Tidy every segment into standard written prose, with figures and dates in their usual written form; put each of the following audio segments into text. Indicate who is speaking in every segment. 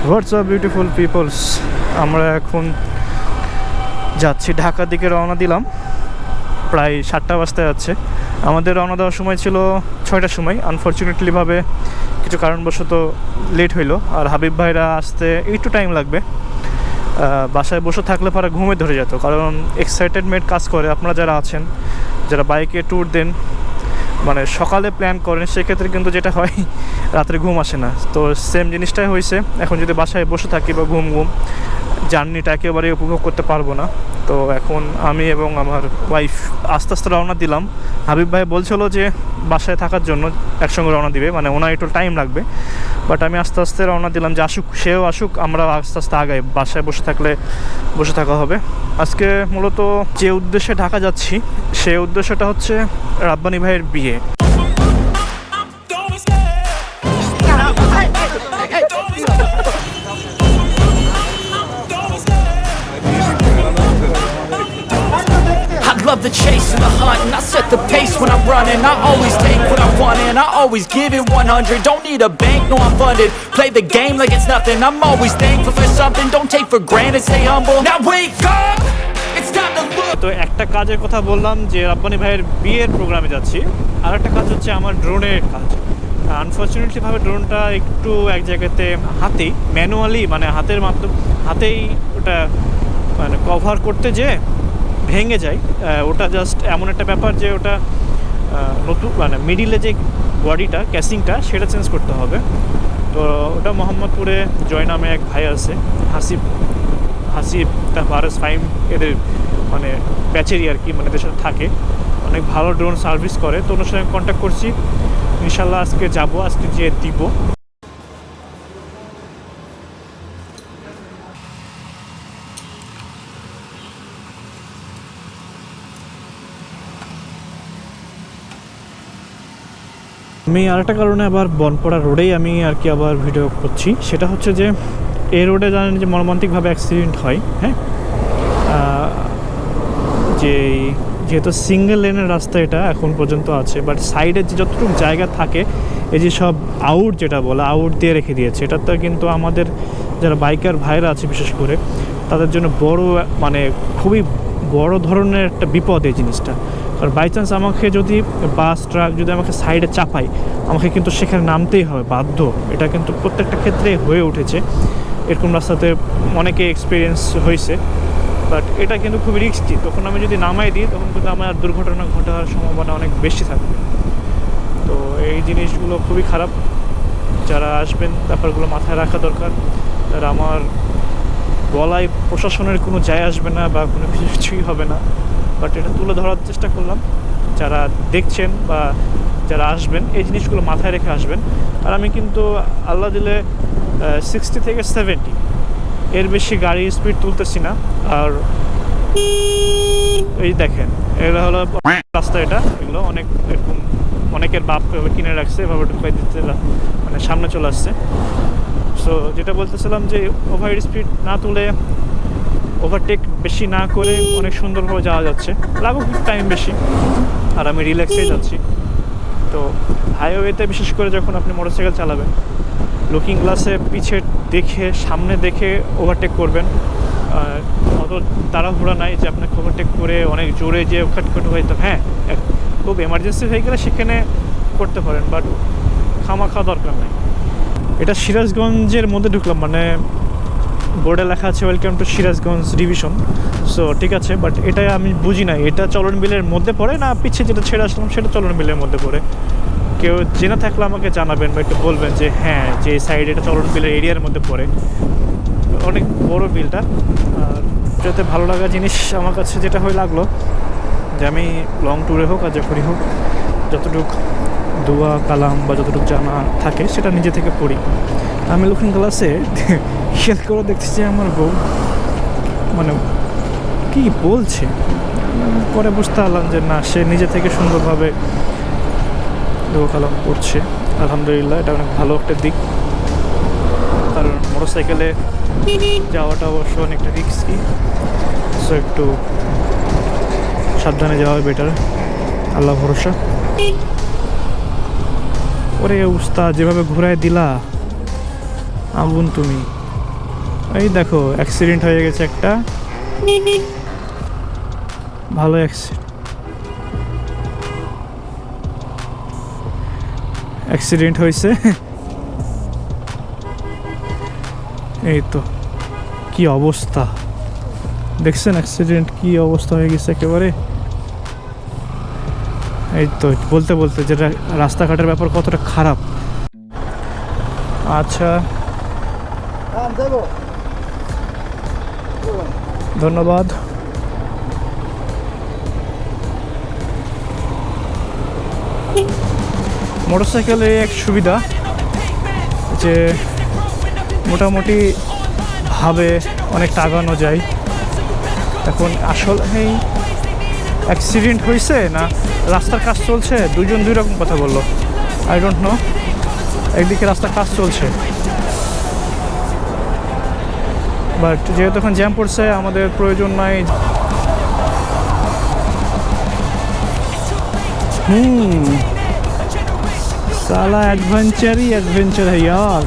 Speaker 1: WhatsApp beautiful people's, আমরা এখন যাচ্ছি ঢাকার দিকে, রওনা দিলাম প্রায় 7টা বাজতে যাচ্ছে। আমাদের রওনা দেওয়ার সময় ছিল 6টার সময়, আনফর্চুনেটলিভাবে কিছু কারণবশত লেট হইলো। আর হাবিব ভাইরা আসতে একটু টাইম লাগবে। বাসায় বসে থাকলে পরে ঘুমে ধরে যেত, কারণ এক্সাইটেডমেন্ট কাজ করে। আপনারা যারা আছেন, যারা বাইকে ট্যুর দেন, মানে সকালে প্ল্যান করেন, সেক্ষেত্রে কিন্তু যেটা হয় রাত্রে ঘুম আসে না। তো সেম জিনিসটাই হয়েছে। এখন যদি বাসায় বসে থাকি বা ঘুম জার্নিটা একেবারে উপভোগ করতে পারবো না। তো এখন আমি এবং আমার ওয়াইফ আস্তে আস্তে রওনা দিলাম। হাবিব ভাই বলছিল যে বাসায় থাকার জন্য একসঙ্গে রওনা দিবে, মানে ওনার একটু টাইম লাগবে। বাট আমি আস্তে আস্তে রওনা দিলাম যে আসুক, সেও আসুক, আমরা আস্তে আস্তে আগাই। বাসায় বসে থাকলে বসে থাকা হবে। আজকে মূলত যে উদ্দেশ্যে ঢাকা যাচ্ছি, সেই উদ্দেশ্যটা হচ্ছে রাব্বানি ভাইয়ের বিয়ে।
Speaker 2: Love the chase and the hunt, and I set the pace when I'm running. I always take what I want and I always give it 100. Don't need a bank, no I'm funded. Play the game like it's nothing. I'm always thankful for something. Don't take for granted, stay humble. Now wake up, it's time to look.
Speaker 1: তো একটা কাজের কথা বললাম যে রাব্বানি ভাইয়ের বিয়ের প্রোগ্রামে যাচ্ছি। আর একটা কাজ হচ্ছে আমার ড্রোনের কাজ। আনফর্চুনেটলিভাবে ড্রোনটা একটু এক জায়গাতে হাতেই ম্যানুয়ালি, মানে হাতেই ওটা মানে কভার করতে যেয়ে ভেঙে যায়। ওটা জাস্ট এমন একটা ব্যাপার যে ওটা নতুন মানে মিডিলে যে বডিটা ক্যাসিংটা সেটা চেঞ্জ করতে হবে। তো ওটা মোহাম্মদপুরে জয় নামে এক ভাই আছে, হাসিব তারপর ফাইম, এদের মানে ব্যাচেরই আর কি, মানে এদের সাথে থাকে, অনেক ভালো ড্রোন সার্ভিস করে। তো ওনার সঙ্গে কন্ট্যাক্ট করছি, ইনশাল্লাহ আজকে যাব, আজকে যেয়ে দিব। আমি আরেকটা কারণে আবার বনপাড়া রোডেই আমি আর কি আবার ভিডিও করছি। সেটা হচ্ছে যে এই রোডে জানেন যে মর্মান্তিকভাবে অ্যাক্সিডেন্ট হয়। হ্যাঁ, যেহেতু সিঙ্গেল লেনের রাস্তা এটা এখন পর্যন্ত আছে, বাট সাইডে যে যতটুকু জায়গা থাকে, এই যে সব আউট যেটা বলে আউট দিয়ে রেখে দিয়েছে। এটা তো কিন্তু আমাদের যারা বাইকার ভাইরা আছে বিশেষ করে, তাদের জন্য বড় মানে খুবই বড় ধরনের একটা বিপদ এই জিনিসটা। আর বাই চান্স আমাকে যদি বাস ট্রাক যদি আমাকে সাইডে চাপায়, আমাকে কিন্তু সেখানে নামতেই হবে বাধ্য। এটা কিন্তু প্রত্যেকটা ক্ষেত্রে হয়ে উঠেছে, এরকম রাস্তাতে অনেকে এক্সপিরিয়েন্স হয়েছে। বাট এটা কিন্তু খুবই রিস্কি। তখন আমি যদি নামাই দিই, তখন কিন্তু আমার দুর্ঘটনা ঘটার সম্ভাবনা অনেক বেশি থাকবে। তো এই জিনিসগুলো খুবই খারাপ। যারা আসবেন ব্যাপারগুলো মাথায় রাখা দরকার। আর আমার বলায় প্রশাসনের কোনো যায় আসবে না বা কোনো কিছুই হবে না, বাট এটা তুলে ধরার চেষ্টা করলাম। যারা দেখছেন বা যারা আসবেন, এই জিনিসগুলো মাথায় রেখে আসবেন। আর আমি কিন্তু আল্লাহ দিলে 60 থেকে 70 এর বেশি গাড়ি স্পিড তুলতেছি না। আর এই দেখেন, এগুলো হলো রাস্তা, এগুলো অনেক এরকম অনেকের বাপ কিনে রাখছে, এভাবে ঢুকাই দিতে মানে সামনে চলে আসছে। সো যেটা বলতেছিলাম যে ওভার স্পিড না তুলে, ওভারটেক বেশি না করে অনেক সুন্দরভাবে যাওয়া যাচ্ছে। লাগুক টাইম বেশি, আর আমি রিল্যাক্সেই যাচ্ছি। তো হাইওয়েতে বিশেষ করে যখন আপনি মোটরসাইকেল চালাবেন, লুকিং গ্লাসে পিছে দেখে সামনে দেখে ওভারটেক করবেন। অত তাড়াহুড়া নাই যে আপনাকে ওভারটেক করে অনেক জোরে যে খাটখাট হয়তো, হ্যাঁ খুব এমার্জেন্সি হয়ে গেলে সেখানে করতে পারেন, বাট খামাখা দরকার নাই। এটা সিরাজগঞ্জের মধ্যে ঢুকলাম, মানে বোর্ডে লেখা আছে welcome to Sirajganj division. So ঠিক আছে, বাট এটা আমি বুঝি না এটা চলন বিলের মধ্যে পড়ে না পিছিয়ে যেটা ছেড়ে আসলাম সেটা চলন বিলের মধ্যে পড়ে। কেউ জেনে থাকলে আমাকে জানাবেন বা একটু বলবেন যে হ্যাঁ, যে সাইড এটা চলন বিলের এরিয়ার মধ্যে পড়ে। অনেক বড় বিলটা। আর যাতে ভালো লাগা জিনিস আমার কাছে যেটা হয়ে লাগলো যে আমি লং ট্যুরে হোক আর যখনই হোক, যতটুকু দোয়া কালাম বা যতটুকু জানা থাকে সেটা নিজে থেকে পড়ি। আমি লুকিং গ্লাসে খেয়াল করে দেখতেছি আমার বউ মানে কি বলছে, পরে বুঝতে পারলাম যে না, সে নিজে থেকে সুন্দরভাবে দোয়া কালাম পড়ছে। আলহামদুলিল্লাহ, এটা অনেক ভালো একটা দিক। কারণ মোটরসাইকেলে যাওয়াটা অবশ্য অনেকটা রিস্কি, সো একটু সাবধানে যাওয়া বেটার। আল্লাহ ভরসা। ওরে উস্তাদ, যেভাবে ঘুরায় দিলা আগুন তুমি। এই দেখো অ্যাক্সিডেন্ট হয়ে গেছে একটা, ভালো অ্যাক্সিডেন্ট হয়েছে। এই তো কি অবস্থা দেখছেন, অ্যাক্সিডেন্ট কি অবস্থা হয়ে গেছে একেবারে। এই তো বলতে বলতে যেটা রাস্তাঘাটের ব্যাপার কতটা খারাপ। আচ্ছা ধন্যবাদ। মোটরসাইকেলে এক সুবিধা যে মোটামুটি ভাবে অনেকটা আগানো যায়। এখন আসলে এই অ্যাক্সিডেন্ট হয়েছে না রাস্তার কাজ চলছে, দুজন দুই রকম কথা বললো, আই ডোন্ট নো। একদিকে রাস্তার কাজ চলছে, বাট যেহেতু এখন জ্যাম পড়ছে আমাদের প্রয়োজন নাই। साला एडवेंचर ही एडवेंचर है यार।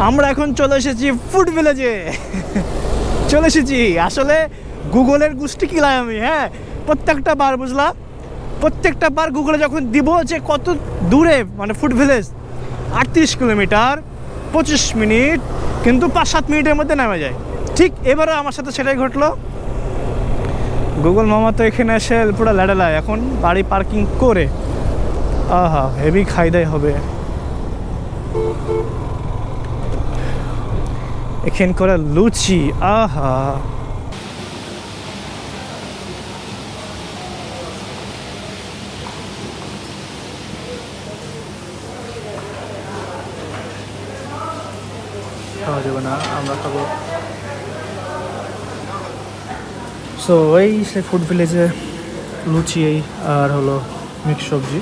Speaker 1: আমরা এখন চলে এসেছি ফুড ভিলেজে। চলে এসেছি আসলে গুগলের গুষ্টি কিলাই আমি, হ্যাঁ প্রত্যেকটা বার বুঝলা, প্রত্যেকটা বার গুগলে যখন দিব যে কত দূরে মানে ফুড ভিলেজ 38 কিলোমিটার 25 মিনিট, কিন্তু 5-7 মিনিটের মধ্যে নামে যায়। ঠিক এবারে আমার সাথে সেটাই ঘটলো। গুগল মামা তো এখানে এসে পুরো ল্যাডালায়, এখন গাড়ি পার্কিং করে আহা হেভি খাইদাই হবে। এখান করে লুচি, আহা খাওয়া যাবে না, আমরা খাবো। সো এই সে ফুড ভিলেজে লুচি এই আর হলো মিক্স সবজি।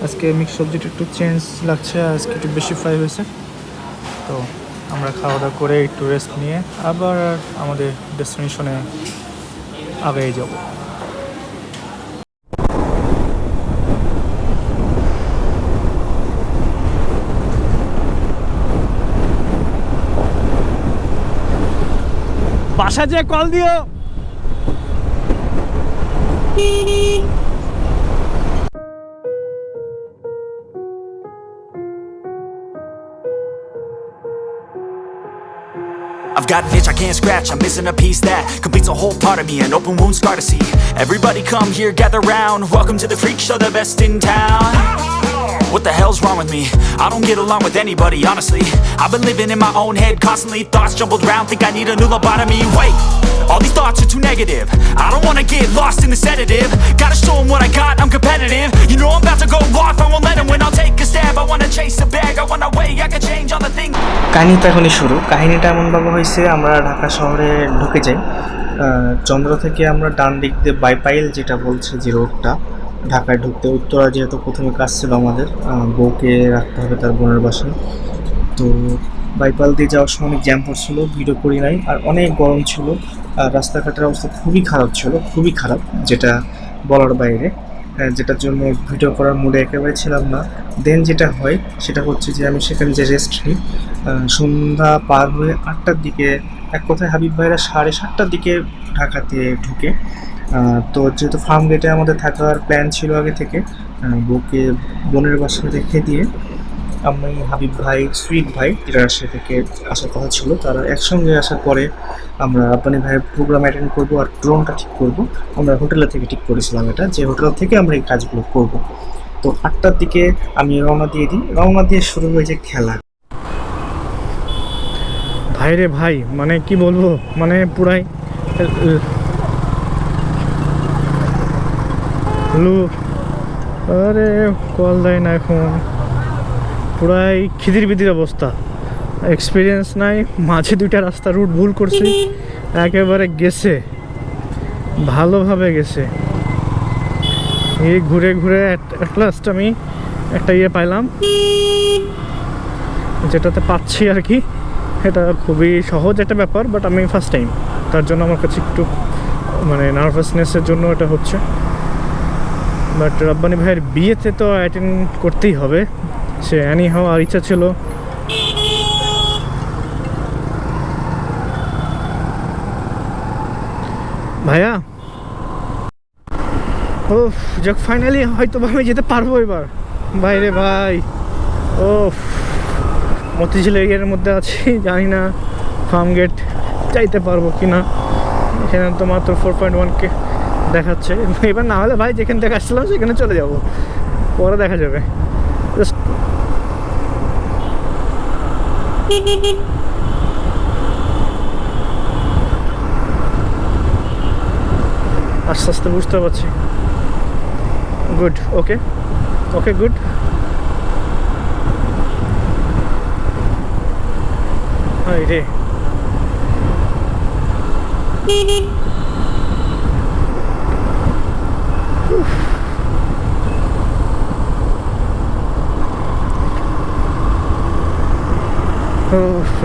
Speaker 1: আজকে মিক্স সবজিটা একটু চেঞ্জ লাগছে, আজকে একটু বেশি ফ্রাই হয়েছে। তো আমরা খাওয়া দাওয়া করে একটু রেস্ট নিয়ে আবার আমাদের ডেস্টিনেশনে আগে যাব। বাসা যে কল দিও।
Speaker 2: I've got an itch I can't scratch, I'm missing a piece that completes a whole part of me, an open wound scar to see. Everybody come here, gather round, welcome to the freak show, the best in town. What the hell's wrong with me? I don't get along with anybody, honestly. I've been living in my own head constantly, thoughts jumbled round, think I need a new lobotomy. Wait, all these thoughts are too negative, I don't wanna get lost in the sedative. Gotta show them what I got, I'm competitive. You know I'm about to go off, I won't let them win, I'll take a stab. I wanna chase a bag, I wanna weigh, I can change all the things.
Speaker 3: কাহিনীটা এখনই শুরু। কাহিনীটা এমনভাবে হয়েছে, আমরা ঢাকা শহরে ঢুকে যাই চন্দ্র থেকে। আমরা ডান দিক দিয়ে বাইপাইল যেটা বলছে যে রোডটা, ঢাকায় ঢুকতে উত্তরা যেহেতু প্রথমে কাজ ছিল আমাদের, বউকে রাখতে হবে তার বোনের বাসায়। তো বাইপাল দিয়ে যাওয়ার সময় অনেক জ্যাম পড়ছিল, ভিডিও করি নাই। আর অনেক গরম ছিল, আর রাস্তাঘাটের অবস্থা খুবই খারাপ ছিল, খুবই খারাপ, যেটা বলার বাইরে, যেটার জন্য ভিডিও করার মুডে একেবারে ছিলাম না। দেন যেটা হয় সেটা হচ্ছে যে আমি সেখানে যে রেস্ট নিই, সন্ধ্যা পার হয়ে 8টার দিকে, এক কথায় হাবিব ভাইরা 7:30টার দিকে ঢাকাতে ঢুকে। তো যেহেতু ফার্ম গেটে আমাদের থাকার প্ল্যান ছিল আগে থেকে, বউকে বোনের বাসায় রেখে দিয়ে আমি, হাবিব ভাই, সুইট ভাই, যারা রাজশাহী থেকে আসার কথা ছিল, তারা একসঙ্গে আসার পরে আমরা রাব্বানি ভাইয়ের প্রোগ্রাম অ্যাটেন্ড করবো আর ড্রোনটা ঠিক করব। আমরা হোটেলের থেকে ঠিক করেছিলাম এটা, যে হোটেল থেকে আমরা এই কাজগুলো করব। তো 8টার দিকে আমি রওনা দিয়ে দিই, রওনা দিয়ে শুরু হয়ে যায় খেলা।
Speaker 1: ভাই রে ভাই, মানে কি বলবো, মানে পুরাই আরে কল দেয় না এখন, পুরাই খিদির বিদির অবস্থা। এক্সপিরিয়েন্স নাই, মাঝে 2টা রাস্তা রুট ভুল করছি, একেবারে গেছে, ভালোভাবে গেছে। এই ঘুরে ঘুরে অ্যাট লাস্ট আমি একটা ইয়ে পাইলাম, যেটাতে পাচ্ছি আর কি, এটা খুবই সহজ একটা ব্যাপার, বাট আমি ফার্স্ট টাইম, তার জন্য আমার কাছে একটু মানে নার্ভাসনেসের জন্য এটা হচ্ছে। বাট রব্বানি ভাইয়ের বিয়েতে তো অ্যাটেন্ড করতেই হবে, সে অ্যানি হওয়ার ইচ্ছা ছিল। ভাইয়া ও যাক, ফাইনালি হয়তো আমি যেতে পারবো এবার। বাইরে ভাই, ও মতিঝিল এরিয়ার মধ্যে আছি, জানি না ফার্ম গেট যাইতে পারবো কি না। এখানে তো মাত্র 4.1K দেখাচ্ছে, এবার না হলে ভাই যেখান থেকে আসছিলাম সেখানে চলে যাব, পরে দেখা যাবে। আস্তে আস্তে বুঝতে পারছি। গুড, ওকে ওকে, গুড। হাই রে,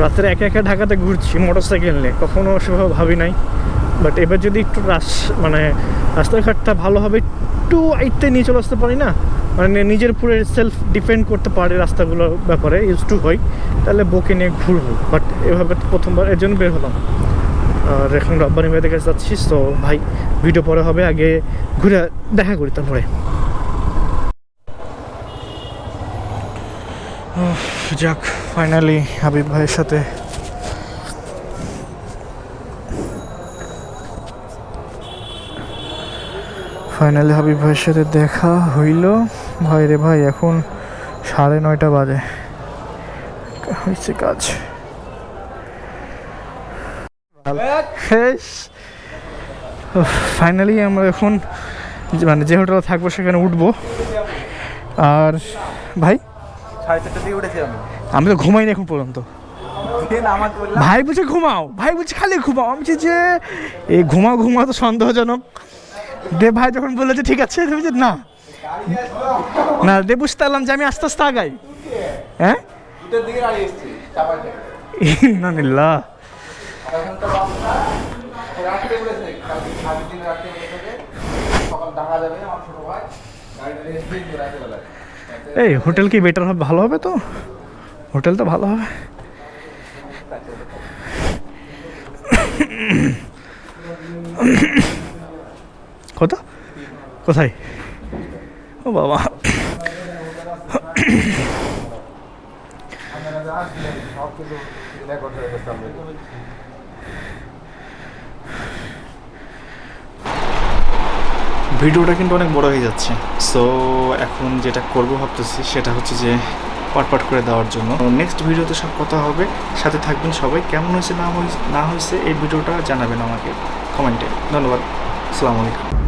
Speaker 1: রাত্রে একা একা ঢাকাতে ঘুরছি মোটর সাইকেল নিয়ে, কখনো সেভাবে ভাবি নাই। বাট এবার যদি একটু মানে রাস্তাঘাটটা ভালো হবে, একটু আইতে নিয়ে চলে আসতে পারি না, মানে নিজের উপরে সেলফ ডিপেন্ড করতে পারি রাস্তাগুলোর ব্যাপারে, ইউজ টু হই, তাহলে বউকে নিয়ে ঘুরবো। বাট এভাবে তো প্রথমবার, এর জন্য বের হলাম। আর এখন রব্বানি ভাইদের কাছে যাচ্ছি, তো ভাই ভিডিও পরে হবে, আগে ঘুরে দেখা করি তারপরে। যাক, ফাইনালি হাবিব ভাইয়ের সাথে দেখা হইল। ভাই রে ভাই, এখন 9:30 বাজে, হয়েছে কাজ। ফাইনালি আমরা এখন মানে যে হোটেলে থাকবো সেখানে উঠবো। আর ভাই
Speaker 4: 4:30 দিকে উঠেছি
Speaker 1: আমি তো ঘুমাইনি এখন পর্যন্ত। ভাই বলছে ঘুমাও, ভাই বলছে খালি ঘুমাও, আমি বলছি যে এই ঘুমাও তো সন্দেহজনক। দেব ভাই যখন বললো যে ঠিক আছে, না না দেব বুঝতে পারলাম যে আমি আস্তে আস্তে আগাই। হ্যাঁ, ইন্নালিল্লাহ। এই হোটেল কি বেটার হবে, ভালো হবে তো? হোটেল তো ভালো হবে। কোথায়? ও বাবা, ভিডিওটা কিন্তু অনেক বড় হয়ে যাচ্ছে। সো এখন যেটা করবো ভাবতেছি সেটা হচ্ছে যে পাট করে দেওয়ার জন্য নেক্সট ভিডিওতে সব কথা হবে। সাথে থাকবেন সবাই। কেমন হয়েছে না হয়েছে এই ভিডিওটা জানাবেন আমাকে কমেন্টে। ধন্যবাদ, আসসালামু আলাইকুম।